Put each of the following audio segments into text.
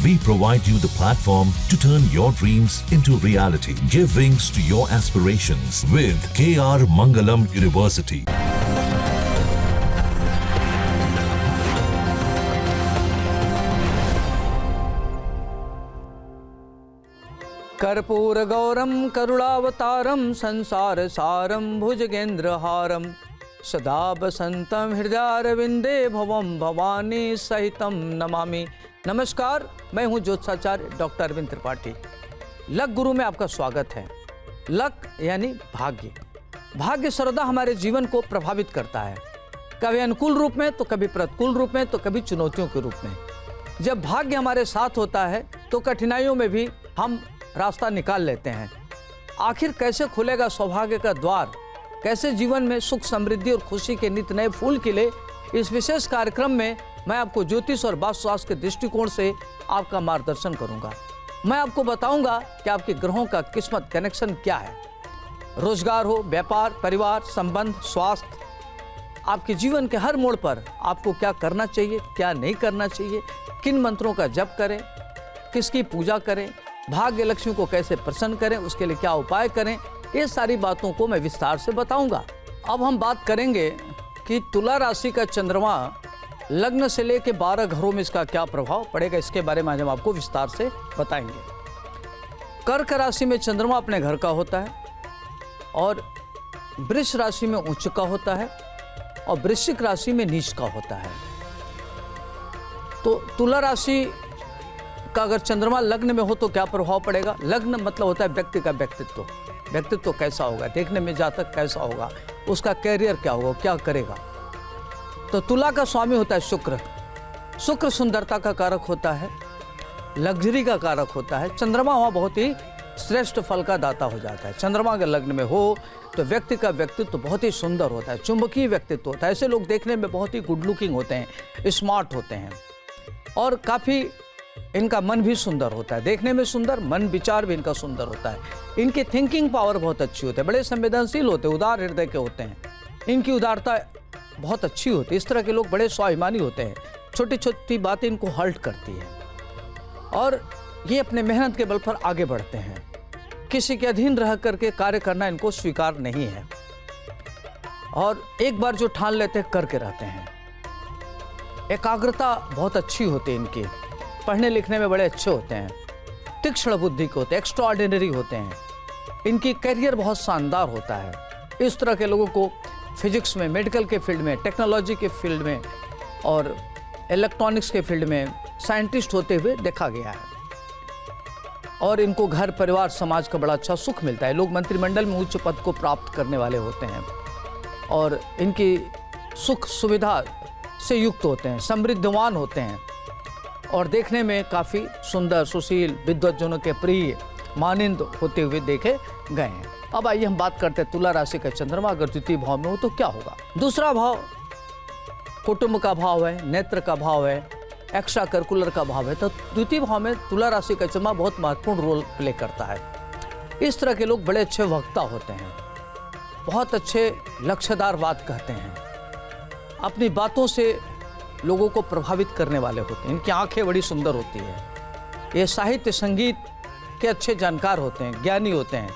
We provide you the platform to turn your dreams into reality. Give wings to your aspirations with KR Mangalam University. कर्पूर गौरम करुणावतारम संसार सारम भुजगेंद्रहारम सदा बसंतम हृदयारविंदे भवम भवानी सहितम नमामि। नमस्कार, मैं हूं ज्योतिषाचार्य डॉक्टर अरविंद त्रिपाठी। लक गुरु में आपका स्वागत है। लक यानी भाग्य। भाग्य सर्वदा हमारे जीवन को प्रभावित करता है, कभी अनुकूल रूप में तो कभी प्रतिकूल रूप में तो कभी चुनौतियों के रूप में। जब भाग्य हमारे साथ होता है तो कठिनाइयों में भी हम रास्ता निकाल लेते हैं। आखिर कैसे खुलेगा सौभाग्य का द्वार, कैसे जीवन में सुख समृद्धि और खुशी के नित नए फूल खिले, इस विशेष कार्यक्रम में मैं आपको ज्योतिष और वास्तुशास्त्र के दृष्टिकोण से आपका मार्गदर्शन करूंगा। मैं आपको बताऊंगा कि आपके ग्रहों का किस्मत कनेक्शन क्या है। रोजगार हो, व्यापार, परिवार, संबंध, स्वास्थ्य, आपके जीवन के हर मोड़ पर आपको क्या करना चाहिए, क्या नहीं करना चाहिए, किन मंत्रों का जप करें, किसकी पूजा करें, भाग्य लक्ष्मी को कैसे प्रसन्न करें, उसके लिए क्या उपाय करें, ये सारी बातों को मैं विस्तार से बताऊंगा। अब हम बात करेंगे कि तुला राशि का चंद्रमा लग्न से लेकर 12 घरों में इसका क्या प्रभाव पड़ेगा, इसके बारे में आज हम आपको विस्तार से बताएंगे। कर्क राशि में चंद्रमा अपने घर का होता है और वृष राशि में उच्च का होता है और वृश्चिक राशि में नीच का होता है। तो तुला राशि का अगर चंद्रमा लग्न में हो तो क्या प्रभाव पड़ेगा। लग्न मतलब होता है व्यक्ति का व्यक्तित्व। व्यक्तित्व कैसा होगा, देखने में जातक कैसा होगा, उसका कैरियर क्या होगा, क्या करेगा। तो तुला का स्वामी होता है शुक्र। शुक्र सुंदरता का कारक होता है, लग्जरी का कारक होता है। चंद्रमा वहाँ बहुत ही श्रेष्ठ फल का दाता हो जाता है। चंद्रमा अगर लग्न में हो तो व्यक्ति का व्यक्तित्व बहुत ही सुंदर होता है, चुंबकीय व्यक्तित्व होता है। ऐसे लोग देखने में बहुत ही गुड लुकिंग होते हैं, स्मार्ट होते हैं और काफ़ी इनका मन भी सुंदर होता है। देखने में सुंदर, मन विचार भी इनका सुंदर होता है। इनकी थिंकिंग पावर बहुत अच्छी होती है, बड़े संवेदनशील होते हैं, उदार हृदय के होते हैं। इनकी उदारता बहुत अच्छी होती है। इस तरह के लोग बड़े स्वाभिमानी होते हैं, छोटी छोटी बातें इनको हर्ट करती है और ये अपने मेहनत के बल पर आगे बढ़ते हैं। किसी के अधीन रह करके कार्य करना इनको स्वीकार नहीं है और एक बार जो ठान लेते हैं करके रहते हैं। एकाग्रता बहुत अच्छी होती है इनकी, पढ़ने लिखने में बड़े अच्छे होते हैं, तीक्ष्ण बुद्धि के होते हैं, एक्स्ट्राऑर्डिनरी होते हैं। इनकी करियर बहुत शानदार होता है। इस तरह के लोगों को फिजिक्स में, मेडिकल के फील्ड में, टेक्नोलॉजी के फील्ड में और इलेक्ट्रॉनिक्स के फील्ड में साइंटिस्ट होते हुए देखा गया है और इनको घर परिवार समाज का बड़ा अच्छा सुख मिलता है। लोग मंत्रिमंडल में उच्च पद को प्राप्त करने वाले होते हैं और इनकी सुख सुविधा से युक्त होते हैं, समृद्धवान होते हैं और देखने में काफ़ी सुंदर, सुशील, विद्वतजनों के प्रिय, मानिंद होते हुए देखे गए हैं। अब आइए हम बात करते हैं तुला राशि का चंद्रमा अगर द्वितीय भाव में हो तो क्या होगा। दूसरा भाव कुटुंब का भाव है, नेत्र का भाव है, एक्स्ट्रा करिकुलर का भाव है। तो द्वितीय भाव में तुला राशि का चंद्रमा बहुत महत्वपूर्ण रोल प्ले करता है। इस तरह के लोग बड़े अच्छे वक्ता होते हैं, बहुत अच्छे लक्ष्यदार बात कहते हैं, अपनी बातों से लोगों को प्रभावित करने वाले होते हैं। इनकी आंखें बड़ी सुंदर होती है। ये साहित्य संगीत के अच्छे जानकार होते हैं, ज्ञानी होते हैं,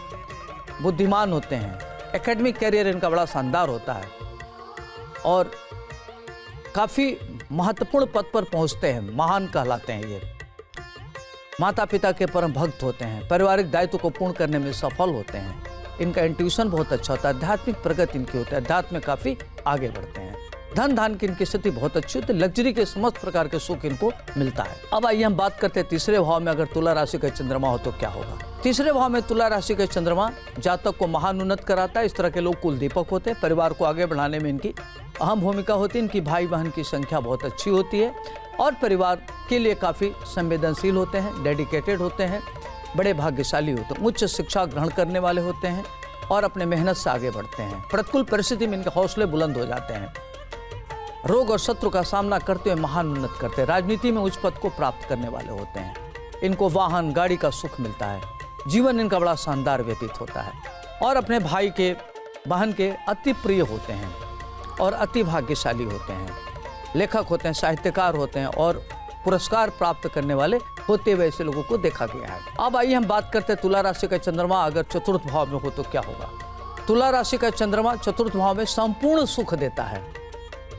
बुद्धिमान होते हैं। एकेडमिक कैरियर इनका बड़ा शानदार होता है और काफ़ी महत्वपूर्ण पद पर पहुंचते हैं, महान कहलाते हैं। ये माता पिता के परम भक्त होते हैं, पारिवारिक दायित्व को पूर्ण करने में सफल होते हैं। इनका इंट्यूशन बहुत अच्छा होता है, आध्यात्मिक प्रगति इनकी होती है, अध्यात्म में काफ़ी आगे बढ़ते हैं। धन धान की इनकी स्थिति बहुत अच्छी होती है, लग्जरी के समस्त प्रकार के सुख इनको मिलता है। अब आइए हम बात करते हैं तीसरे भाव में अगर तुला राशि का चंद्रमा हो तो क्या होगा। तीसरे भाव में तुला राशि का चंद्रमा जातक को महान उन्नत कराता है। इस तरह के लोग कुल दीपक होते हैं, परिवार को आगे बढ़ाने में इनकी अहम भूमिका होती है। इनकी भाई बहन की संख्या बहुत अच्छी होती है और परिवार के लिए काफ़ी संवेदनशील होते हैं, डेडिकेटेड होते हैं, बड़े भाग्यशाली होते हैं, उच्च शिक्षा ग्रहण करने वाले होते हैं और अपने मेहनत से आगे बढ़ते हैं। प्रतिकूल परिस्थिति में इनके हौसले बुलंद हो जाते हैं। रोग और शत्रु का सामना करते हुए महान उन्नत करते हैं। राजनीति में उच्च पद को प्राप्त करने वाले होते हैं। इनको वाहन गाड़ी का सुख मिलता है। जीवन इनका बड़ा शानदार व्यतीत होता है और अपने भाई के, बहन के अति प्रिय होते हैं और अति भाग्यशाली होते हैं। लेखक होते हैं, साहित्यकार होते हैं और पुरस्कार प्राप्त करने वाले होते हुए ऐसे लोगों को देखा गया है। अब आइए हम बात करते हैं तुला राशि का चंद्रमा अगर चतुर्थ भाव में हो तो क्या होगा। तुला राशि का चंद्रमा चतुर्थ भाव में संपूर्ण सुख देता है,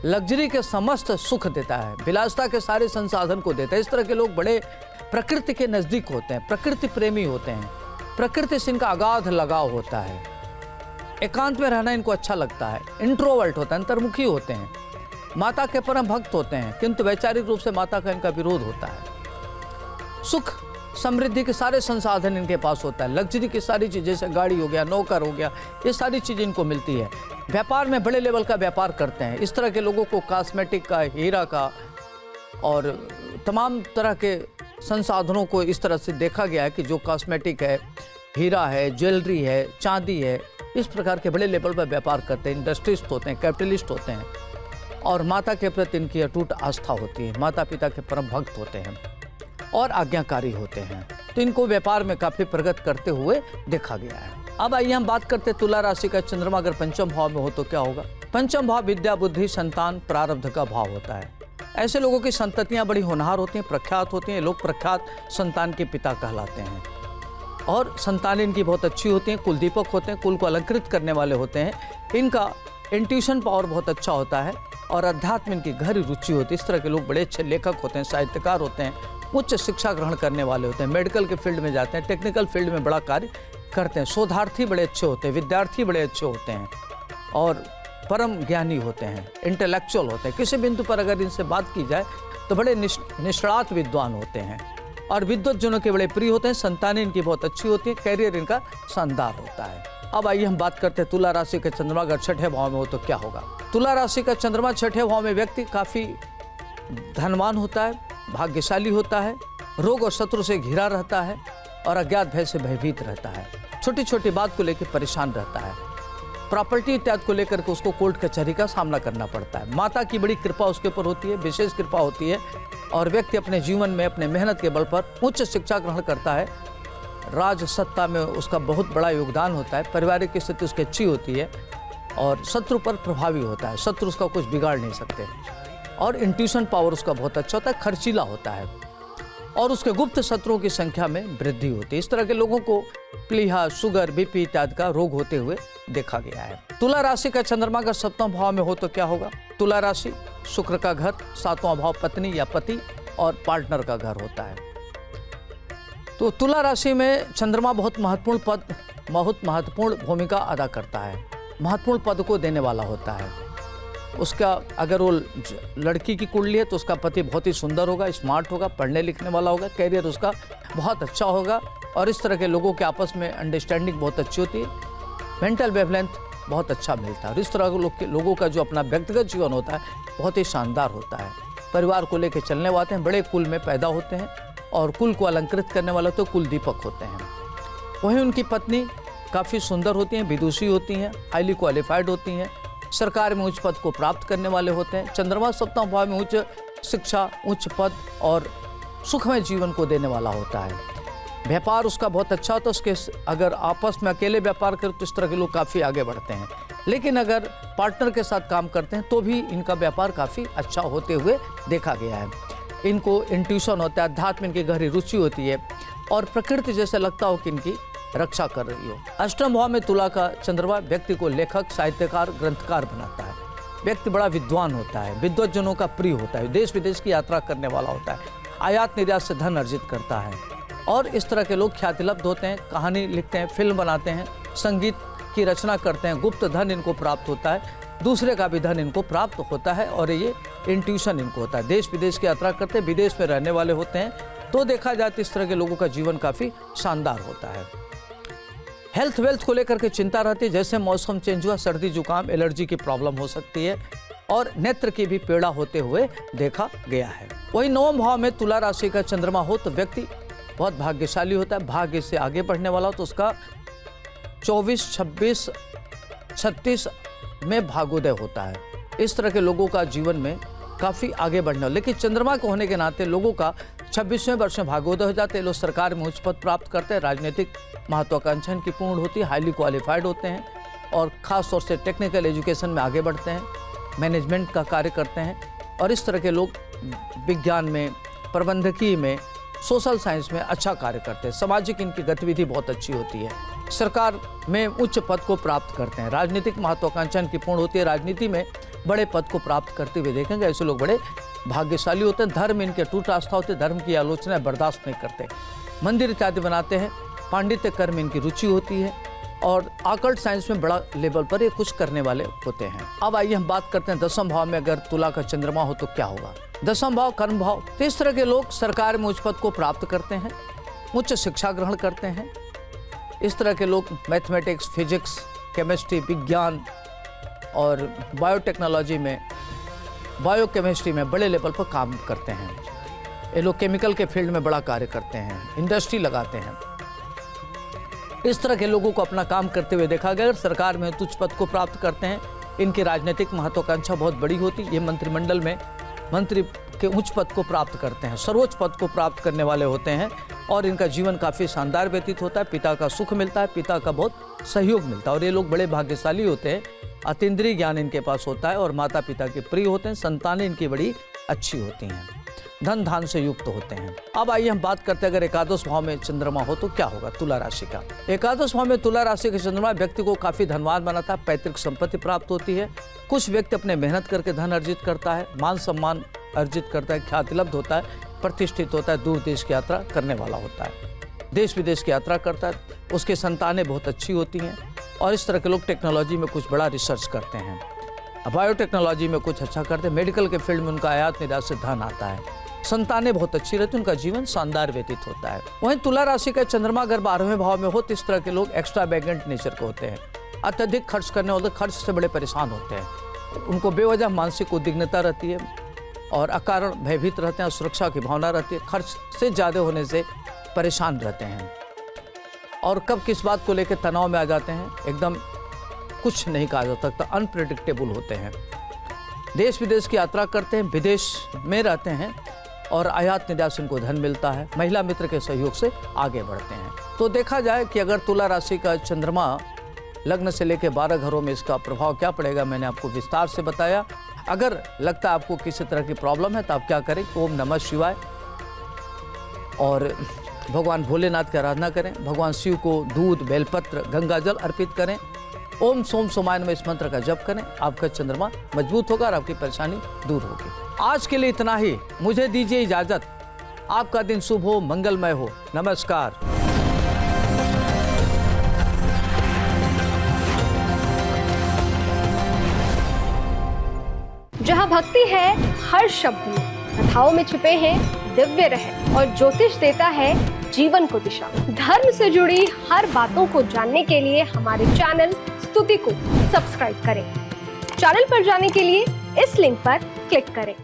लग्जरी के समस्त सुख देता है, विलासिता के सारे संसाधन को देता है। इस तरह के लोग बड़े प्रकृति के नजदीक होते हैं, प्रकृति प्रेमी होते हैं, प्रकृति से इनका अगाध लगाव होता है, एकांत में रहना इनको अच्छा लगता है, इंट्रोवर्ट होता है, अंतर्मुखी होते हैं, माता के परम भक्त होते हैं, किंतु वैचारिक रूप से माता का इनका विरोध होता है। सुख समृद्धि के सारे संसाधन इनके पास होता है, लग्जरी की सारी चीज़ जैसे गाड़ी हो गया, नौकर हो गया, ये सारी चीज़ें इनको मिलती है। व्यापार में बड़े लेवल का व्यापार करते हैं। इस तरह के लोगों को कॉस्मेटिक का, हीरा का और तमाम तरह के संसाधनों को इस तरह से देखा गया है कि जो कॉस्मेटिक है, हीरा है, ज्वेलरी है, चांदी है, इस प्रकार के बड़े लेवल पर व्यापार करते हैं। इंडस्ट्रिस्ट होते हैं, कैपिटलिस्ट होते हैं और माता के प्रति इनकी अटूट आस्था होती है, माता पिता के परम भक्त होते हैं और आज्ञाकारी होते हैं। तो इनको व्यापार में काफ़ी प्रगति करते हुए देखा गया है। अब आइए हम बात करते हैं तुला राशि का चंद्रमा अगर पंचम भाव में हो तो क्या होगा। पंचम भाव विद्या, बुद्धि, संतान, प्रारब्ध का भाव होता है। ऐसे लोगों की संततियां बड़ी होनहार होती हैं, प्रख्यात होती हैं। लोग प्रख्यात संतान के पिता कहलाते हैं और संतान इनकी बहुत अच्छी होती हैं, कुल दीपक होते हैं, कुल को अलंकृत करने वाले होते हैं। इनका इंट्यूशन पावर बहुत अच्छा होता है और अध्यात्म इनकी गहरी रुचि होती है। इस तरह के लोग बड़े अच्छे लेखक होते हैं, साहित्यकार होते हैं, उच्च शिक्षा ग्रहण करने वाले होते हैं, मेडिकल के फील्ड में जाते हैं, टेक्निकल फील्ड में बड़ा कार्य करते हैं, शोधार्थी बड़े अच्छे होते हैं, विद्यार्थी बड़े अच्छे होते हैं और परम ज्ञानी होते हैं, इंटेलेक्चुअल होते हैं। किसी बिंदु पर अगर इनसे बात की जाए तो बड़े निष्णात विद्वान होते हैं और विद्वत जनों के बड़े प्रिय होते हैं। संतानें इनकी बहुत अच्छी होती है, कैरियर इनका शानदार होता है। अब आइए हम बात करते हैं तुला राशि का चंद्रमा अगर छठे भाव में हो तो क्या होगा। तुला राशि का चंद्रमा छठे भाव में व्यक्ति काफ़ी धनवान होता है, भाग्यशाली होता है, रोग और शत्रु से घिरा रहता है और अज्ञात भय से भयभीत रहता है। छोटी छोटी बात को लेकर परेशान रहता है, प्रॉपर्टी इत्यादि को लेकर के उसको कोर्ट कचहरी का सामना करना पड़ता है। माता की बड़ी कृपा उसके ऊपर होती है, विशेष कृपा होती है और व्यक्ति अपने जीवन में अपने मेहनत के बल पर उच्च शिक्षा ग्रहण करता है। राज सत्ता में उसका बहुत बड़ा योगदान होता है, पारिवारिक स्थिति उसकी अच्छी होती है और शत्रु पर प्रभावी होता है, शत्रु उसका कुछ बिगाड़ नहीं सकते और इंट्यूशन पावर उसका बहुत अच्छा होता है, खर्चीला होता है और उसके गुप्त शत्रुओं की संख्या में वृद्धि होती है। इस तरह के लोगों को प्लीहा, शुगर, बीपी इत्यादि का रोग होते हुए देखा गया है। तुला राशि का चंद्रमा का सप्तम भाव में हो तो क्या होगा। तुला राशि शुक्र का घर, सातवां भाव पत्नी या पति और पार्टनर का घर होता है। तो तुला राशि में चंद्रमा बहुत महत्वपूर्ण भूमिका अदा करता है, महत्वपूर्ण पद को देने वाला होता है। उसका अगर वो लड़की की कुंडली है तो उसका पति बहुत ही सुंदर होगा, स्मार्ट होगा, पढ़ने लिखने वाला होगा, कैरियर उसका बहुत अच्छा होगा और इस तरह के लोगों के आपस में अंडरस्टैंडिंग बहुत अच्छी होती है, मेंटल वेवलेंथ बहुत अच्छा मिलता है और इस तरह के लोगों का जो अपना व्यक्तिगत जीवन होता है बहुत ही शानदार होता है। परिवार को लेकर चलने वाले हैं, बड़े कुल में पैदा होते हैं और कुल को अलंकृत करने वाले तो कुल दीपक होते हैं। वहीं उनकी पत्नी काफ़ी सुंदर होती हैं, विदुषी होती हैं, हाईली क्वालिफाइड होती हैं, सरकार में उच्च पद को प्राप्त करने वाले होते हैं। चंद्रमा सप्तम भाव में उच्च शिक्षा, उच्च पद और सुखमय जीवन को देने वाला होता है। व्यापार उसका बहुत अच्छा होता है, उसके अगर आपस में अकेले व्यापार करें तो इस तरह के लोग काफ़ी आगे बढ़ते हैं, लेकिन अगर पार्टनर के साथ काम करते हैं तो भी इनका व्यापार काफ़ी अच्छा होते हुए देखा गया है। इनको इंट्यूशन होता है, अध्यात्म इनकी गहरी रुचि होती है और प्रकृति जैसे लगता हो कि इनकी रक्षा कर रही हो। अष्टम भाव में तुला का चंद्रमा व्यक्ति को लेखक, साहित्यकार, ग्रंथकार बनाता है। व्यक्ति बड़ा विद्वान होता है, विद्वत जनों का प्रिय होता है, देश विदेश की यात्रा करने वाला होता है, आयात निर्यात से धन अर्जित करता है और इस तरह के लोग ख्यातिलब्ध होते हैं, कहानी लिखते हैं, फिल्म बनाते हैं, संगीत की रचना करते हैं, गुप्त धन इनको प्राप्त होता है, दूसरे का भी धन इनको प्राप्त होता है और ये इंट्यूशन इनको होता है। देश विदेश की यात्रा करते हैं, विदेश में रहने वाले होते हैं, तो देखा जाए तो इस तरह के लोगों का जीवन काफ़ी शानदार होता है। हेल्थ वेल्थ को लेकर के चिंता रहती है, जैसे मौसम चेंज हुआ, सर्दी जुकाम, एलर्जी की प्रॉब्लम हो सकती है और नेत्र की भी पीड़ा होते हुए देखा गया है। वही नवम भाव में तुला राशि का चंद्रमा हो तो व्यक्ति बहुत भाग्यशाली होता है, भाग्य से आगे बढ़ने वाला हो तो उसका 24, 26, 36 में भाग्योदय होता है। इस तरह के लोगों का जीवन में काफ़ी आगे बढ़ना, लेकिन चंद्रमा को होने के नाते लोगों का 26वें वर्ष में भाग्योदय हो जाते हैं। लोग सरकार में उच्च पद प्राप्त करते हैं, राजनीतिक महत्वाकांक्षा इनकी पूर्ण होती है, हाईली क्वालिफाइड होते हैं और ख़ास तौर से टेक्निकल एजुकेशन में आगे बढ़ते हैं, मैनेजमेंट का कार्य करते हैं और इस तरह के लोग विज्ञान में, प्रबंधकीय में, सोशल साइंस में अच्छा कार्य करते हैं। सामाजिक इनकी गतिविधि बहुत अच्छी होती है। सरकार में उच्च पद को प्राप्त करते हैं। राजनीतिक महत्वाकांक्षा इनकी पूर्ण होती है। राजनीति में बड़े पद को प्राप्त करते हुए देखेंगे, ऐसे लोग बड़े भाग्यशाली होते हैं। धर्म इनके टूट आस्था होते हैं, धर्म की आलोचना बर्दाश्त नहीं करते। मंदिर इत्यादि बनाते हैं। पांडित्य कर्म इनकी रुचि होती है और आकल्ट साइंस में बड़ा लेवल पर ये कुछ करने वाले होते हैं। अब आइए हम बात करते हैं दसम भाव में अगर तुला का चंद्रमा हो तो क्या होगा। दसम भाव कर्म भाव। तो इस तरह के लोग सरकार में उच्च पद को प्राप्त करते हैं, उच्च शिक्षा ग्रहण करते हैं। इस तरह के लोग मैथमेटिक्स, फिजिक्स, केमिस्ट्री, विज्ञान और बायोटेक्नोलॉजी में, बायोकेमिस्ट्री में बड़े लेवल पर काम करते हैं। ये लोग केमिकल के फील्ड में बड़ा कार्य करते हैं, इंडस्ट्री लगाते हैं। इस तरह के लोगों को अपना काम करते हुए देखा गया। अगर सरकार में उच्च पद को प्राप्त करते हैं, इनकी राजनीतिक महत्वाकांक्षा बहुत बड़ी होती है। ये मंत्रिमंडल में मंत्री के उच्च पद को प्राप्त करते हैं, सर्वोच्च पद को प्राप्त करने वाले होते हैं और इनका जीवन काफ़ी शानदार व्यतीत होता है। पिता का सुख मिलता है, पिता का बहुत सहयोग मिलता है और ये लोग बड़े भाग्यशाली होते हैं। अतीन्द्रिय ज्ञान इनके पास होता है और माता पिता के प्रिय होते हैं। संतानें इनकी बड़ी अच्छी होती हैं, धन धान से युक्त होते हैं। अब आइए हम बात करते हैं अगर एकादश भाव में चंद्रमा हो तो क्या होगा तुला राशि का। एकादश भाव में तुला राशि का चंद्रमा व्यक्ति को काफी धनवान बनाता है। पैतृक संपत्ति प्राप्त होती है। कुछ व्यक्ति अपने मेहनत करके धन अर्जित करता है, मान सम्मान अर्जित करता है, ख्याति लब्ध होता है, प्रतिष्ठित होता है, दूर देश की यात्रा करने वाला होता है, देश विदेश की यात्रा करता है। उसकी संतानें बहुत अच्छी होती हैं और इस तरह के लोग टेक्नोलॉजी में कुछ बड़ा रिसर्च करते हैं, बायोटेक्नोलॉजी में कुछ अच्छा करते हैं। मेडिकल के फील्ड में उनका आयात निर्यात से धन आता है। संतानें बहुत अच्छी रहती, उनका जीवन शानदार व्यतीत होता है। वहीं तुला राशि का चंद्रमा अगर 12वें भाव में हो तो इस तरह के लोग एक्स्ट्रा बैगेंट नेचर के होते हैं। अत्यधिक खर्च करने वाले, खर्च से बड़े परेशान होते हैं। उनको बेवजह मानसिक उद्विग्नता रहती है और अकारण भयभीत रहते हैं। सुरक्षा की भावना रहती है। खर्च से ज़्यादा होने से परेशान रहते हैं और कब किस बात को लेकर तनाव में आ जाते हैं एकदम कुछ नहीं कहा जा सकता, अनप्रेडिक्टेबल होते हैं। देश विदेश की यात्रा करते हैं, विदेश में रहते हैं और आयात निर्यात से उनको धन मिलता है। महिला मित्र के सहयोग से आगे बढ़ते हैं। तो देखा जाए कि अगर तुला राशि का चंद्रमा लग्न से लेकर 12 घरों में इसका प्रभाव क्या पड़ेगा, मैंने आपको विस्तार से बताया। अगर लगता है आपको किसी तरह की प्रॉब्लम है तो आप क्या करें, ओम नमः शिवाय और भगवान भोलेनाथ की आराधना करें। भगवान शिव को दूध, बेलपत्र, गंगा जल अर्पित करें। ओम सोम सोमाय नमः इस मंत्र का जप करें। आपका चंद्रमा मजबूत होगा और आपकी परेशानी दूर होगी। आज के लिए इतना ही। मुझे दीजिए इजाजत। आपका दिन शुभ हो, मंगलमय हो। नमस्कार। जहाँ भक्ति है हर शब्द में, कथाओं में छिपे हैं दिव्य रहस्य और ज्योतिष देता है जीवन को दिशा। धर्म से जुड़ी हर बातों को जानने के लिए हमारे चैनल स्तुति को सब्सक्राइब करें। चैनल पर जाने के लिए इस लिंक पर क्लिक करें।